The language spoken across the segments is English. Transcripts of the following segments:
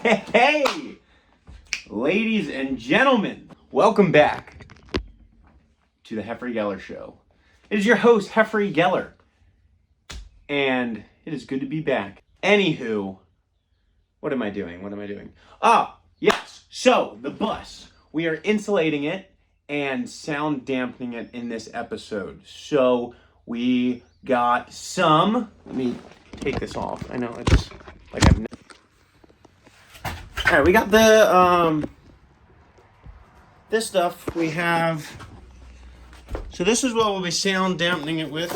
Hey, ladies and gentlemen, welcome back to the Heffrey Geller Show. It is your host, Heffrey Geller, and it is good to be back. Anywho, what am I doing? Ah, yes, so the bus. We are insulating it and sound dampening it in this episode. So we got some, let me take this off. I know it's like I've All right, we got the this stuff. We have, so this is what we'll be sound dampening it with.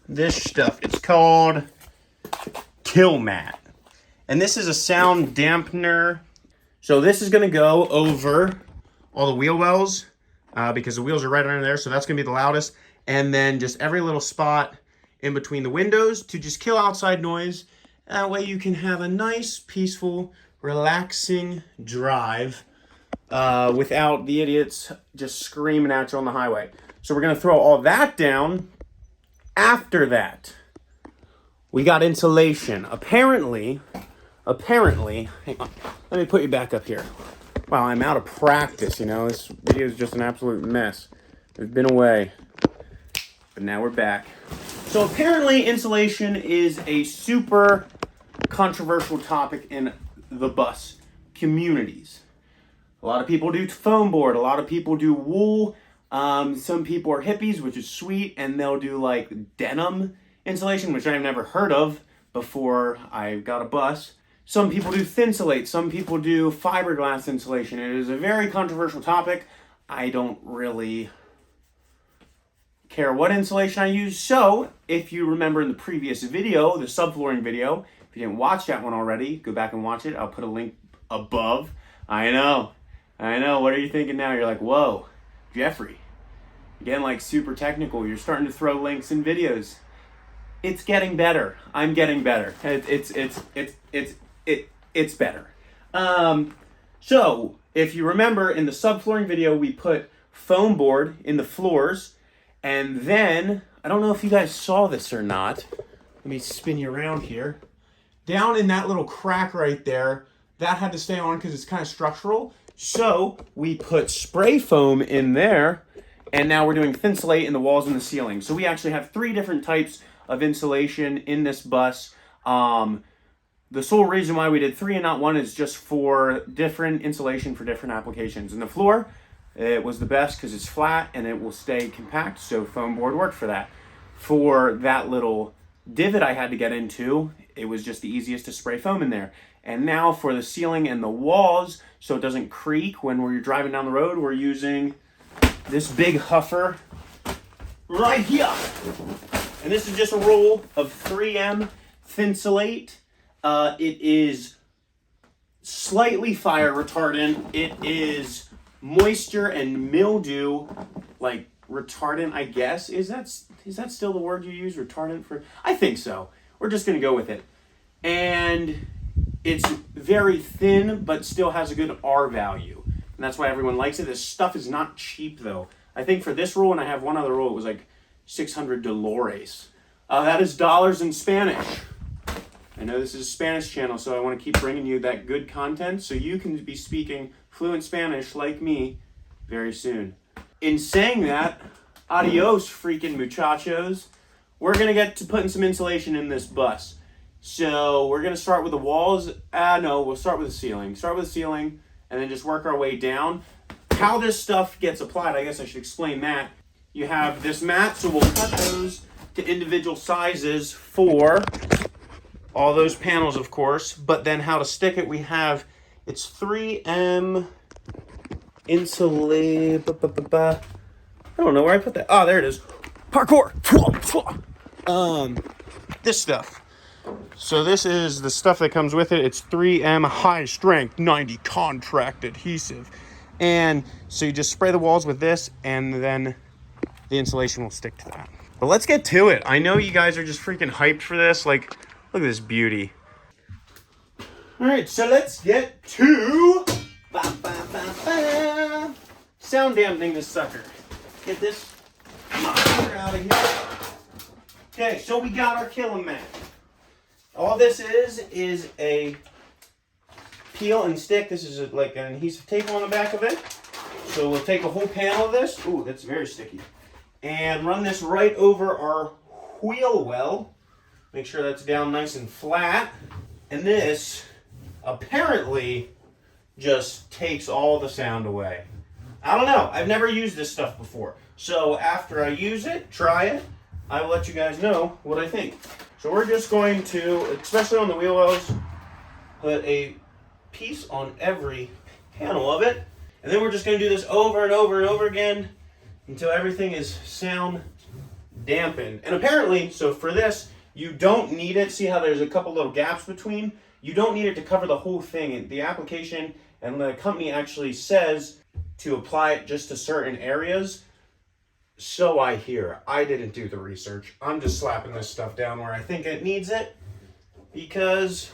This stuff. It's called Kill Mat, and this is a sound dampener. So this is going to go over all the wheel wells because the wheels are right under there. So that's going to be the loudest, and then just every little spot in between the windows to just kill outside noise. That way you can have a nice, peaceful, relaxing drive without the idiots just screaming at you on the highway. So we're going to throw all that down. After that, we got insulation. Apparently, hang on, let me put you back up here. Wow, I'm out of practice, you know. This video is just an absolute mess. We've been away, but now we're back. So apparently insulation is a super controversial topic in the bus communities. A lot of people do foam board. A lot of people do wool. Some people are hippies, which is sweet, and they'll do like denim insulation, which I've never heard of before I got a bus. Some people do Thinsulate. Some people do fiberglass insulation. It is a very controversial topic. I don't really care what insulation I use. So if you remember in the previous video, the subflooring video, if you didn't watch that one already, go back and watch it. I'll put a link above. I know. What are you thinking now? You're like, whoa, Jeffrey, again, like super technical. You're starting to throw links in videos. It's getting better. I'm getting better. It's better. So if you remember in the subflooring video, we put foam board in the floors. And then, I don't know if you guys saw this or not. Let me spin you around here. Down in that little crack right there, that had to stay on because it's kind of structural. So we put spray foam in there, and now we're doing Thinsulate in the walls and the ceiling. So we actually have 3 different types of insulation in this bus. The sole reason why we did 3 and not 1 is just for different insulation for different applications. In the floor, it was the best because it's flat and it will stay compact, so foam board worked for that. For that little divot I had to get into, it was just the easiest to spray foam in there. And now for the ceiling and the walls, so it doesn't creak when we're driving down the road, we're using this big huffer right here. And this is just a roll of 3M Thinsulate. It is slightly fire retardant. It is moisture and mildew like retardant, I guess. Is that still the word you use, retardant for? I think so. We're just gonna go with it. And it's very thin but still has a good R value, and that's why everyone likes it. This stuff is not cheap though. I think for this roll, and I have one other roll, it was like $600. That is dollars in Spanish. I know this is a Spanish channel, so I want to keep bringing you that good content so you can be speaking fluent Spanish like me very soon. In saying that, adios freaking muchachos. We're going to get to putting some insulation in this bus. So we're going to start with the walls. No, we'll start with the ceiling. Start with the ceiling and then just work our way down. How this stuff gets applied, I guess I should explain that. You have this mat, so we'll cut those to individual sizes for all those panels, of course. But then how to stick it, we have, it's 3M insulate. I don't know where I put that. Oh, there it is. Parkour. This stuff. So this is the stuff that comes with it. It's 3M high strength 90 contract adhesive. And so you just spray the walls with this and then the insulation will stick to that. But let's get to it. I know you guys are just freaking hyped for this. Like, look at this beauty. All right, so let's get to sound dampening this sucker. Get this monster out of here. Okay, so we got our killing mat. All this is a peel and stick. This is like an adhesive tape on the back of it. So we'll take a whole panel of this. Ooh, that's very sticky. And run this right over our wheel well. Make sure that's down nice and flat. And this apparently just takes all the sound away. I don't know. I've never used this stuff before. So after I use it, try it, I will let you guys know what I think. So we're just going to, especially on the wheel wells, put a piece on every panel of it. And then we're just going to do this over and over and over again until everything is sound dampened. And apparently, so for this, you don't need it. See how there's a couple little gaps between? You don't need it to cover the whole thing. The application and the company actually says to apply it just to certain areas. So I hear. I didn't do the research. I'm just slapping this stuff down where I think it needs it because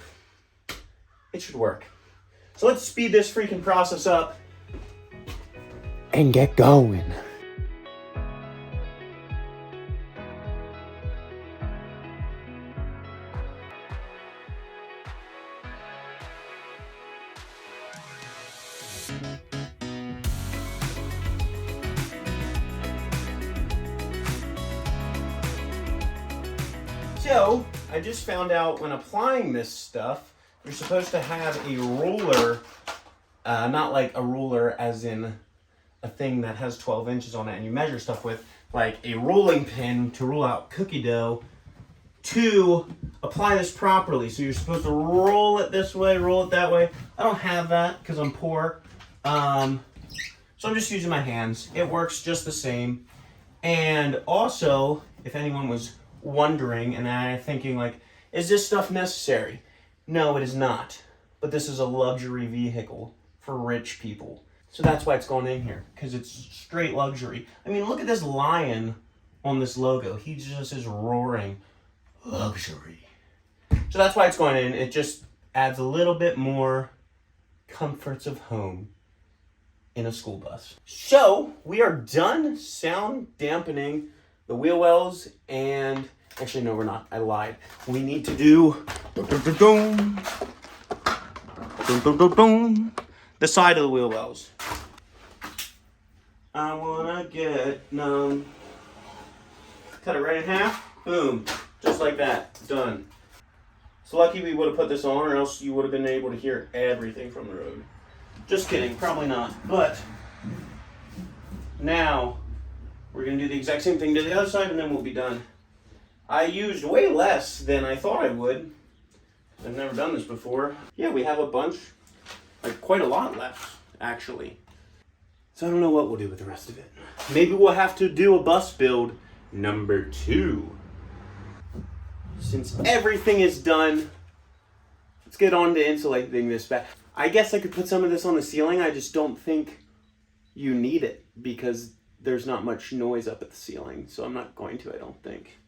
it should work. So let's speed this freaking process up and get going. So, I just found out when applying this stuff, you're supposed to have a ruler, not like a ruler as in a thing that has 12 inches on it and you measure stuff with, like a rolling pin to rule out cookie dough to apply this properly. So you're supposed to roll it this way, roll it that way. I don't have that because I'm poor. So I'm just using my hands. It works just the same. And also, if anyone was wondering and thinking like, is this stuff necessary? No, it is not. But this is a luxury vehicle for rich people. So that's why it's going in here, because it's straight luxury. I mean, look at this lion on this logo. He just is roaring luxury. So that's why it's going in. It just adds a little bit more comforts of home in a school bus. So we are done sound dampening the wheel wells, and actually no, we're not. I lied. We need to do the side of the wheel wells. I wanna get cut it right in half. Boom, just like that. Done. It's lucky we would have put this on, or else you would have been able to hear everything from the road. Just kidding, probably not. But now we're gonna do the exact same thing to the other side, and then we'll be done. I used way less than I thought I would. I've never done this before. Yeah, we have a bunch, like quite a lot left, actually. So I don't know what we'll do with the rest of it. Maybe we'll have to do a bus build number 2. Since everything is done, let's get on to insulating this back. I guess I could put some of this on the ceiling. I just don't think you need it because there's not much noise up at the ceiling. So I'm not going to, I don't think.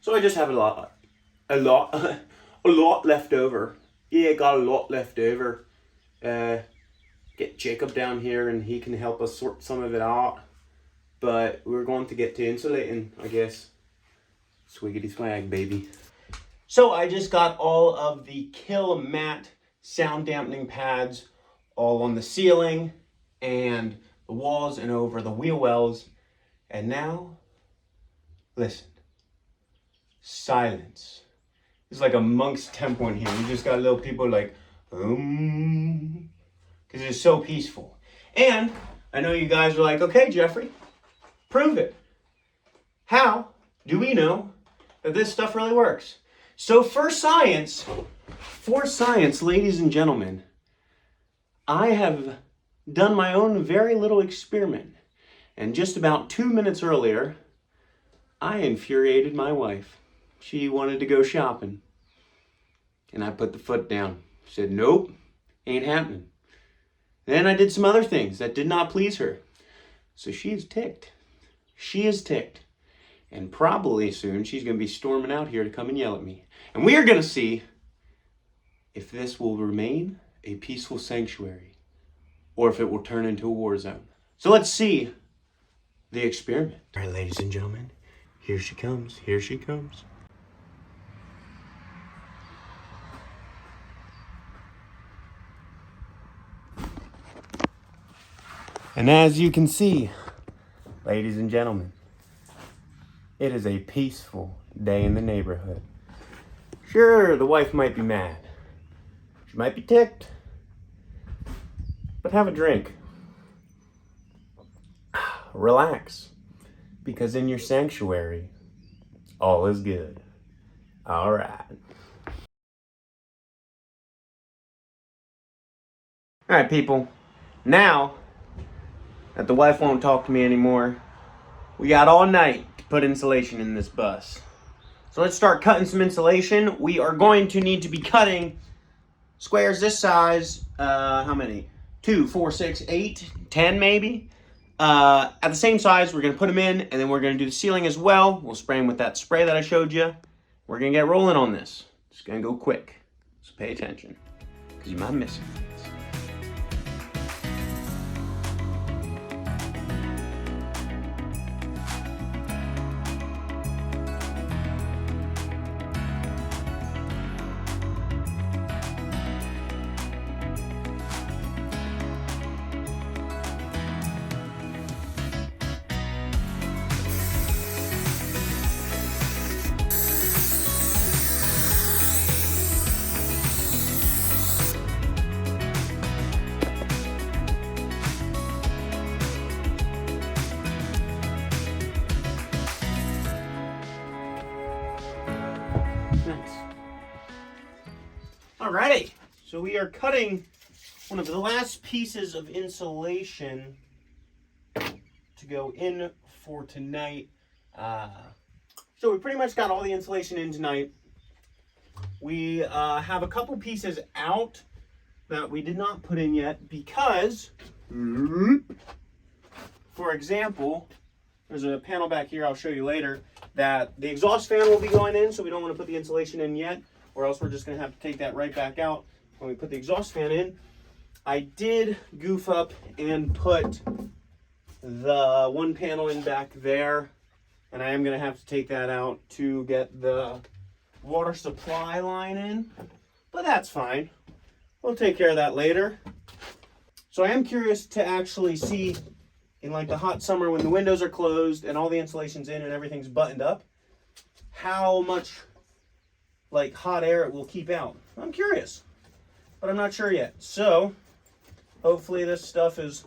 So I just have a lot left over. Yeah, got a lot left over. Get Jacob down here and he can help us sort some of it out. But we're going to get to insulating, I guess. Swiggity swag, baby. So I just got all of the Kill Matte sound dampening pads all on the ceiling and the walls and over the wheel wells. And now, listen. Silence. It's like a monk's temple in here. You just got little people like, because it's so peaceful. And I know you guys are like, okay, Jeffrey, prove it. How do we know that this stuff really works? So for science, ladies and gentlemen, I have done my own very little experiment. And just about 2 minutes earlier, I infuriated my wife. She wanted to go shopping. And I put the foot down. Said, nope, ain't happening. Then I did some other things that did not please her. So she's ticked. She is ticked. And probably soon she's going to be storming out here to come and yell at me. And we are going to see if this will remain a peaceful sanctuary or if it will turn into a war zone. So let's see the experiment. All right, ladies and gentlemen, here she comes. Here she comes. And as you can see, ladies and gentlemen, it is a peaceful day in the neighborhood. Sure, the wife might be mad. She might be ticked. But have a drink. Relax. Because in your sanctuary, all is good. All right. All right, people. Now that the wife won't talk to me anymore, we got all night to put insulation in this bus. So let's start cutting some insulation. We are going to need to be cutting squares this size. How many? 2, 4, 6, 8, 10 maybe. At the same size, we're going to put them in, and then we're going to do the ceiling as well. We'll spray them with that spray that I showed you. We're going to get rolling on this. It's going to go quick. So pay attention, because you might miss it. Nice. Alrighty, so we are cutting one of the last pieces of insulation to go in for tonight. So we pretty much got all the insulation in tonight. We have a couple pieces out that we did not put in yet because, for example, there's a panel back here I'll show you later that the exhaust fan will be going in, so we don't want to put the insulation in yet, or else we're just going to have to take that right back out when we put the exhaust fan in. I did goof up and put the one panel in back there, and I am going to have to take that out to get the water supply line in, but that's fine. We'll take care of that later. So I am curious to actually see, in like the hot summer when the windows are closed and all the insulation's in and everything's buttoned up, how much like hot air it will keep out. I'm curious, but I'm not sure yet. So hopefully this stuff is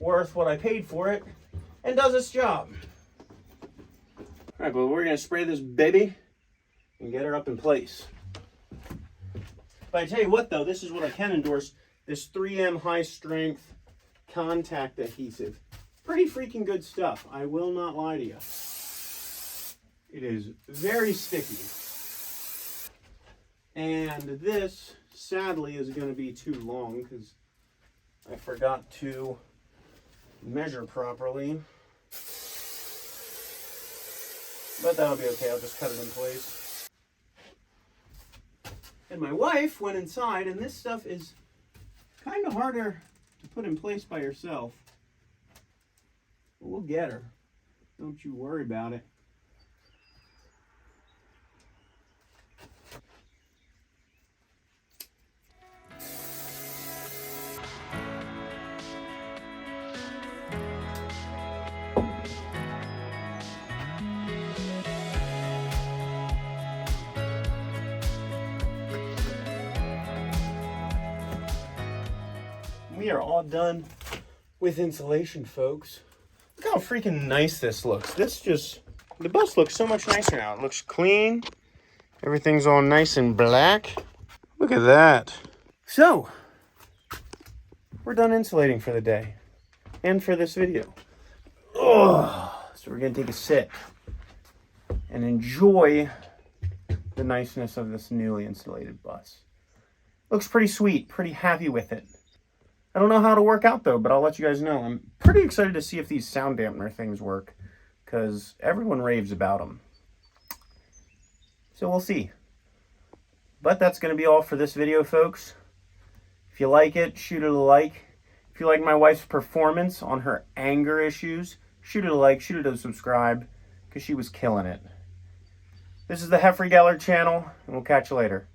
worth what I paid for it and does its job. All right, but we're gonna spray this baby and get her up in place. But I tell you what though, this is what I can endorse, this 3M high strength contact adhesive. Pretty freaking good stuff. I will not lie to you. It is very sticky. And this, sadly, is going to be too long because I forgot to measure properly. But that'll be okay. I'll just cut it in place. And my wife went inside, and this stuff is kind of harder to put in place by yourself. We'll get her. Don't you worry about it. We are all done with insulation, folks. Look how freaking nice this looks. The bus looks so much nicer now. It looks clean. Everything's all nice and black. Look at that. So, we're done insulating for the day and for this video. Oh, so we're gonna take a sit and enjoy the niceness of this newly insulated bus. Looks pretty sweet, pretty happy with it. I don't know how it'll work out though, but I'll let you guys know. I'm pretty excited to see if these sound dampener things work because everyone raves about them. So we'll see. But that's going to be all for this video, folks. If you like it, shoot it a like. If you like my wife's performance on her anger issues, shoot it a like, shoot it a subscribe because she was killing it. This is the Heffrey Geller channel, and we'll catch you later.